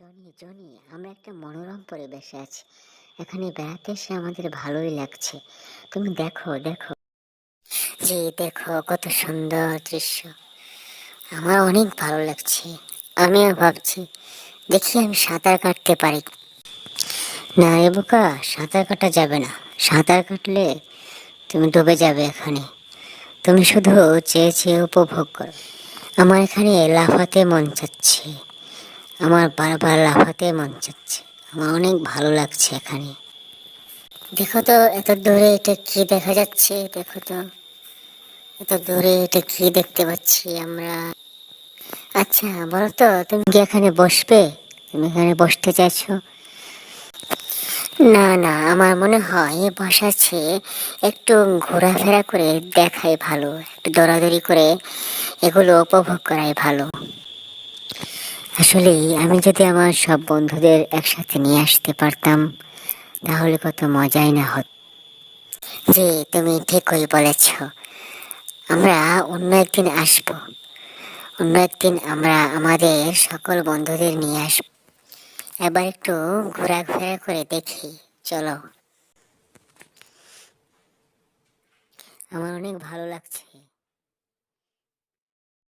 Johnny Johnny, আমরা একটা মনোরম পরিবেশে আছি। এখানে বেড়াতে এসে আমাদের ভালোই লাগছে। তুমি দেখো দেখো, যে দেখো কত সুন্দর দৃশ্য। আমার অনেক ভালো লাগছে। আমিও ভাবছি, দেখি আমি সাঁতার কাটতে পারি। না রে বোকা, সাঁতার কাটা যাবে না। সাঁতার কাটলে তুমি ডুবে যাবে এখানে। তুমি শুধু চেয়ে চেয়ে উপভোগ করো। আমার এখানে লাফাতে মন চাচ্ছে। আমার বারবার লাফাতে মন চাচ্ছে। আমার অনেক ভালো লাগছে এখানে। দেখো তো, এত দূরে এটা কি দেখা যাচ্ছে? দেখো তো, এত দূরে এটা কি দেখতে পাচ্ছি আমরা। আচ্ছা বলো তো, তুমি কি এখানে বসবে? তুমি এখানে বসতে চাইছো? না না, আমার মনে হয় বসার চেয়ে একটু ঘোরাফেরা করে দেখাই ভালো, একটু দৌড়াদৌড়ি করে এগুলো উপভোগ করাই ভালো। আসলে আমি যদি আমার সব বন্ধুদের একসাথে নিয়ে আসতে পারতাম, তাহলে কত মজাই না হতো। জি, তুমি ঠিকই বলেছ। আমরা অন্য একদিন আসবো। অন্য একদিন আমরা আমাদের সকল বন্ধুদের নিয়ে আসবো। এবার একটু ঘোরাফেরা করে দেখি, চলো। আমার অনেক ভালো লাগছে।